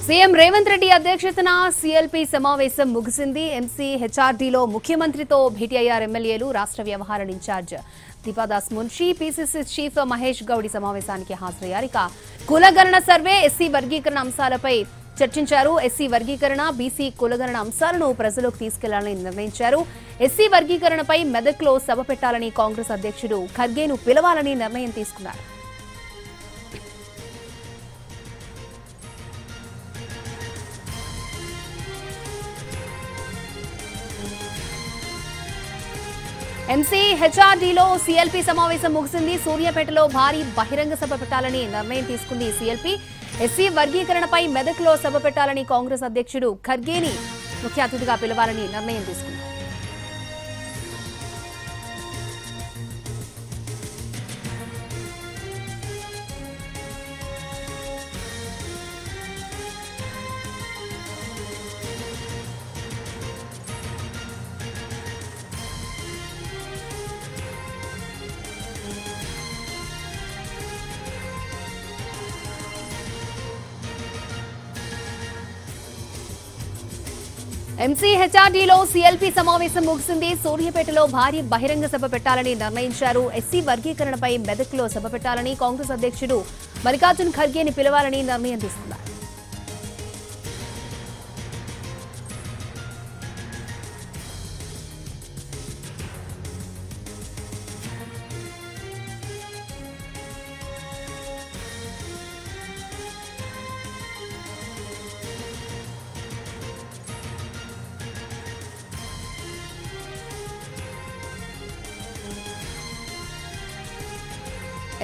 CM Revanth Reddy అధ్యక్షతన CLP సమావేశం ముగిసింది. ఎంసీ హెచ్ఆర్డీలో ముఖ్యమంత్రితో భేటీ అయ్యారు ఎమ్మెల్యేలు. రాష్ట్ర వ్యవహారాల incharge Deepadas Munshi, PCC chief Mahesh Goud సమావేశానికి హాజరయ్యారు. ఇక కులగణన సర్వే, ఎస్సీ వర్గీకరణ అంశాలపై చర్చించారు. ఎస్సీ వర్గీకరణ, బీసీ కులగణన అంశాలను ప్రజలకు తీసుకెళ్లాలని నిర్ణయించారు. ఎస్సీ వర్గీకరణపై మెదక్లో సభ పెట్టాలని కాంగ్రెస్ అధ్యక్షుడు ఖర్గేను పిలవాలని నిర్ణయం తీసుకున్నారు. ఎంసీ హెచ్ఆర్డీలో సీఎల్పీ సమావేశం ముగిసింది. సూర్యాపేటలో భారీ బహిరంగ సభ పెట్టాలని నిర్ణయం తీసుకుంది సీఎల్పీ. ఎస్సీ వర్గీకరణపై మెదక్లో సభ పెట్టాలని కాంగ్రెస్ అధ్యక్షుడు ఖర్గేని ముఖ్య అతిథిగా పిలవాలని నిర్ణయం తీసుకున్నారు. ఎంసీ హెచ్ఆర్డీలో సీఎల్పీ సమావేశం ముగిసింది. సూర్యాపేటలో భారీ బహిరంగ సభ పెట్టాలని నిర్ణయించారు. ఎస్సీ వర్గీకరణపై మెదక్లో సభ పెట్టాలని కాంగ్రెస్ అధ్యక్షుడు మల్లికార్జున్ ఖర్గేని పిలవాలని నిర్ణయం తీసుకున్నారు.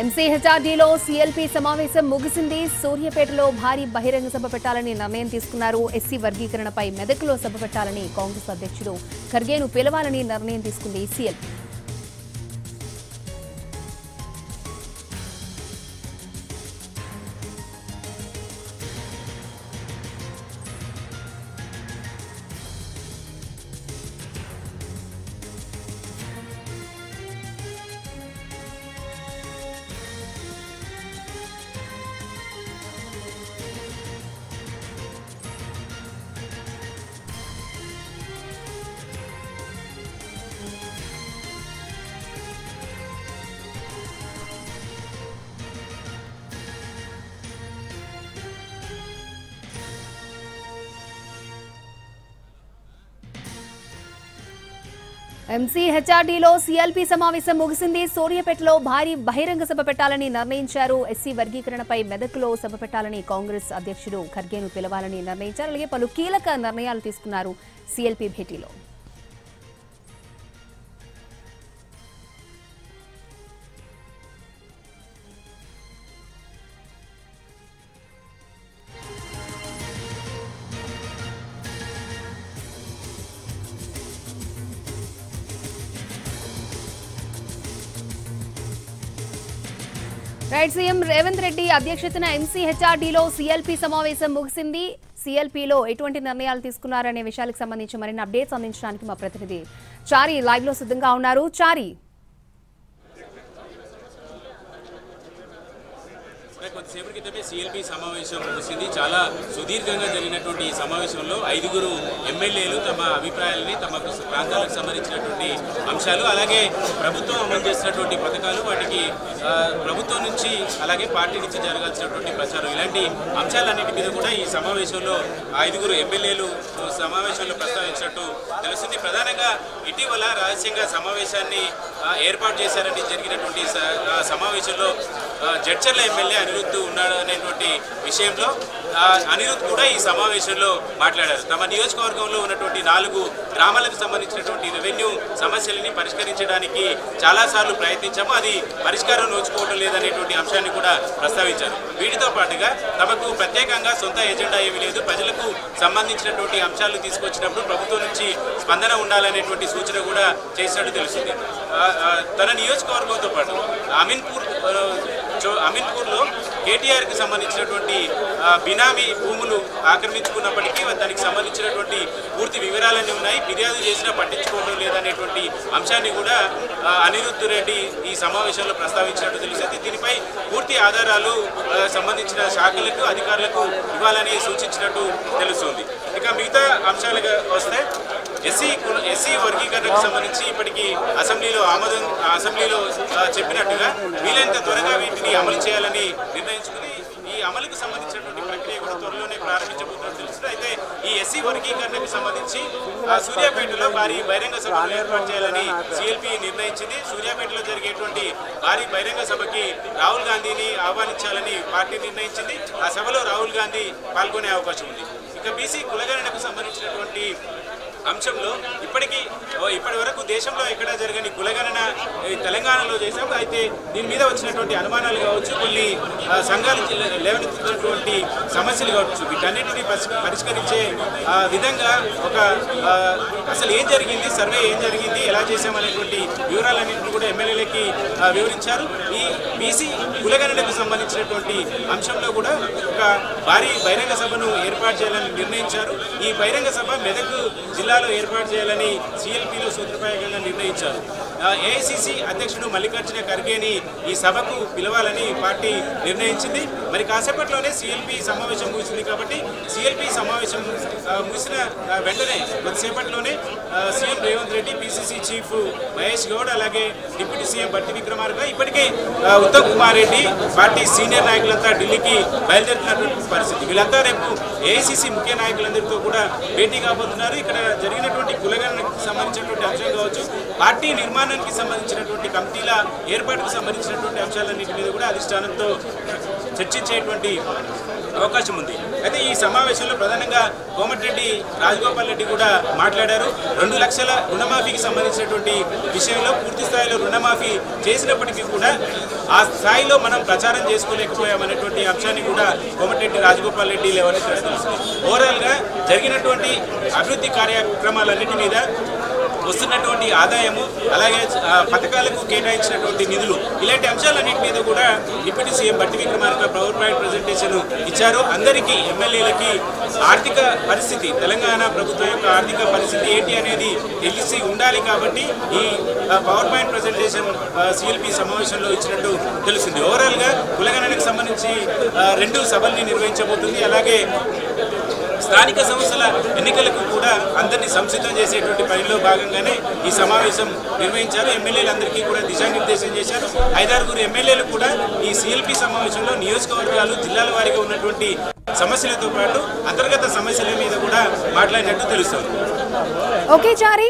ఎంసీ హెచ్ఆర్డీలో సీఎల్పీ సమావేశం ముగిసింది. సూర్యాపేటలో భారీ బహిరంగ సభ పెట్టాలని నిర్ణయం తీసుకున్నారు. ఎస్సీ వర్గీకరణపై మెదక్లో సభ పెట్టాలని కాంగ్రెస్ అధ్యక్షుడు ఖర్గేను పిలవాలని నిర్ణయం తీసుకుంది సీఎల్పీ. ఎంసీ హెచ్ఆర్డీలో సీఎల్పీ సమావేశం ముగిసింది. సూర్యాపేటలో భారీ బహిరంగ సభ పెట్టాలని నిర్ణయించారు. ఎస్సీ వర్గీకరణపై మెదక్లో సభ పెట్టాలని కాంగ్రెస్ అధ్యక్షుడు ఖర్గేను పిలవాలని నిర్ణయించారు. అలాగే పలు కీలక నిర్ణయాలు తీసుకున్నారు సీఎల్పీ భేటీలో. రైట్, సీఎం రేవంత్ రెడ్డి అధ్యక్షతన ఎంసీ హెచ్ఆర్డీలో సీఎల్పీ సమావేశం ముగిసింది. సీఎల్పీలో ఎటువంటి నిర్ణయాలు తీసుకున్నారనే విషయాలకు సంబంధించి మరిన్ని అప్డేట్స్ అందించడానికి మా ప్రతినిధి చారి లైవ్ లో సిద్ధంగా ఉన్నారు. చారి, కొద్దిసేపటి క్రితమే సీఎల్పీ సమావేశం ముగిసింది. చాలా సుదీర్ఘంగా జరిగినటువంటి ఈ సమావేశంలో 5 ఎమ్మెల్యేలు తమ అభిప్రాయాలని, తమ ప్రాంతాలకు సంబంధించినటువంటి అంశాలు, అలాగే ప్రభుత్వం అమలు చేసినటువంటి పథకాలు, వాటికి ప్రభుత్వం నుంచి అలాగే పార్టీ నుంచి జరగాల్సినటువంటి ప్రచారం, ఇలాంటి అంశాలన్నిటి మీద కూడా ఈ సమావేశంలో 5 ఎమ్మెల్యేలు సమావేశంలో ప్రస్తావించినట్టు తెలుస్తుంది. ప్రధానంగా ఇటీవల రహస్యంగా సమావేశాన్ని ఏర్పాటు చేశారని జరిగినటువంటి సమావేశంలో జడ్చర్ల ఎమ్మెల్యే అనిరుద్ధ్ ఉన్నాడు అనేటువంటి విషయంలో అనిరుద్ధ్ కూడా ఈ సమావేశంలో మాట్లాడారు. తమ నియోజకవర్గంలో ఉన్నటువంటి 4 గ్రామాలకు సంబంధించినటువంటి రెవెన్యూ సమస్యలని పరిష్కరించడానికి చాలాసార్లు ప్రయత్నించాము, అది పరిష్కారం నోచుకోవడం లేదనేటువంటి అంశాన్ని కూడా ప్రస్తావించారు. వీటితో పాటుగా తమకు ప్రత్యేకంగా సొంత ఎజెండా ఏమీ లేదు, ప్రజలకు సంబంధించినటువంటి అంశాలు తీసుకొచ్చినప్పుడు ప్రభుత్వం నుంచి స్పందన ఉండాలనేటువంటి సూచన కూడా చేసినట్టు తెలుస్తుంది. తన నియోజకవర్గంతో పాటు అమీన్పూర్లో కేటీఆర్కి సంబంధించినటువంటి బినామీ భూములు ఆక్రమించుకున్నప్పటికీ దానికి సంబంధించినటువంటి పూర్తి వివరాలన్నీ ఉన్నాయి. ఫిర్యాదు చేసినా పట్టించుకోవడం లేదనేటువంటి అంశాన్ని కూడా అనిరుద్ధ్ రెడ్డి ఈ సమావేశంలో ప్రస్తావించినట్టు తెలిసింది. దీనిపై పూర్తి ఆధారాలు సంబంధించిన శాఖలకు అధికారులకు ఇవ్వాలని సూచించినట్టు తెలుస్తుంది. ఇక మిగతా అంశాలుగా వస్తే ఎస్సీ వర్గీకరణకు సంబంధించి ఇప్పటికీ అసెంబ్లీలో చెప్పినట్టుగా వీలైనంత త్వరగా వీటిని అమలు చేయాలని నిర్ణయించుకుని ఈ అమలుకు సంబంధించినటువంటి ప్రక్రియ కూడా త్వరలోనే ప్రారంభించబోతున్నట్టు తెలుస్తుంది. అయితే ఈ ఎస్సీ వర్గీకరణకు సంబంధించి సూర్యాపేటలో భారీ బహిరంగ సభను ఏర్పాటు చేయాలని సిఎల్పి నిర్ణయించింది. సూర్యాపేటలో జరిగేటువంటి భారీ బహిరంగ సభకి రాహుల్ గాంధీని ఆహ్వానించాలని పార్టీ నిర్ణయించింది. ఆ సభలో రాహుల్ గాంధీ పాల్గొనే అవకాశం ఉంది. ఇక బీసీ కులగణనకు సంబంధించినటువంటి అంశంలో ఇప్పటి వరకు దేశంలో ఎక్కడా జరగని కులగణన తెలంగాణలో చేశాం. అయితే దీని మీద వచ్చినటువంటి అనుమానాలు కావచ్చు, కొన్ని సంఘాలు లేవనెత్తుతున్నటువంటి సమస్యలు కావచ్చు, వీటన్నిటిని పరిష్కరించే విధంగా అసలు ఏం జరిగింది, సర్వే ఏం జరిగింది, ఎలా చేశామనేటువంటి వివరాలన్నింటినీ కూడా ఎమ్మెల్యేలకి వివరించారు. ఈ బీసీ కులగణనకు సంబంధించినటువంటి అంశంలో కూడా ఒక భారీ బహిరంగ సభను ఏర్పాటు చేయాలని నిర్ణయించారు. ఈ బహిరంగ సభ మెదక్ జిల్లాలో ఏర్పాటు చేయాలని సిఎల్పిలో సూత్రప్రాయంగా నిర్ణయించారు. ఏఐసిసి అధ్యక్షుడు మల్లికార్జున ఖర్గేని ఈ సభకు పిలవాలని పార్టీ నిర్ణయించింది. మరి కాసేపట్లోనే సిఎల్పి సమావేశం ముగిసింది కాబట్టి సిఎల్పి సమావేశం ముగిసిన వెంటనే కొద్దిసేపట్లోనే CM Revanth Reddy, PCC chief Mahesh Goud, అలాగే డిప్యూటీ సీఎం బట్టి విక్రమార్క, ఇప్పటికే ఉత్తమ్ కుమార్ రెడ్డి, పార్టీ సీనియర్ నాయకులంతా ఢిల్లీకి బయలుదేరుతున్నటువంటి పరిస్థితి. వీళ్ళంతా రేపు ఏఐసిసి ముఖ్య నాయకులందరితో కూడా భేటీ కాబోతున్నారు. ఇక్కడ జరిగినటువంటి కులగణనకు సంబంధించినటువంటి అంశం కావచ్చు, పార్టీ నిర్మాణానికి సంబంధించినటువంటి కమిటీల ఏర్పాటుకు సంబంధించినటువంటి అంశాలన్నింటి మీద కూడా అధిష్టానంతో చర్చించేటువంటి అవకాశం ఉంది. అయితే ఈ సమావేశంలో ప్రధానంగా కోమటిరెడ్డి రాజగోపాల్ రెడ్డి కూడా మాట్లాడారు. 2 లక్షల రుణమాఫీకి సంబంధించినటువంటి విషయంలో పూర్తి స్థాయిలో రుణమాఫీ చేసినప్పటికీ కూడా ఆ స్థాయిలో మనం ప్రచారం చేసుకోలేకపోయామనేటువంటి అంశాన్ని కూడా కోమటిరెడ్డి రాజగోపాల్ రెడ్డి లేవనెత్తారు. ఓవరాల్గా జరిగినటువంటి అభివృద్ధి కార్యక్రమాలన్నిటి మీద వస్తున్నటువంటి ఆదాయము, అలాగే పథకాలకు కేటాయించినటువంటి నిధులు, ఇలాంటి అంశాలన్నింటి మీద కూడా deputy CM Bhatti Vikramarka power point presentation ఇచ్చారు. అందరికీ ఎమ్మెల్యేలకి ఆర్థిక పరిస్థితి, తెలంగాణ ప్రభుత్వం యొక్క ఆర్థిక పరిస్థితి ఏంటి అనేది తెలిసి ఉండాలి కాబట్టి ఈ పవర్ పాయింట్ ప్రజెంటేషన్ సిఎల్పి సమావేశంలో ఇచ్చినట్టు తెలిసింది. ఓవరాల్గా కులగణనకు సంబంధించి 2 సభల్ని నిర్వహించబోతుంది. అలాగే స్థానిక సంస్థల ఎన్నికలకు కూడా అందరినీ సంసిద్ధం చేసేటువంటి పనిలో భాగంగానే ఈ సమావేశం నిర్వహించారు. ఎమ్మెల్యేలందరికీ కూడా దిశానిర్దేశం చేశారు. 5-6 ఎమ్మెల్యేలు కూడా ఈ సిఎల్పి సమావేశంలో నియోజకవర్గాలు, జిల్లాల వారీగా ఉన్నటువంటి సమస్యలతో పాటు అంతర్గత సమస్యల మీద కూడా మాట్లాడినట్టు తెలుస్తుంది. ఓకే చారి.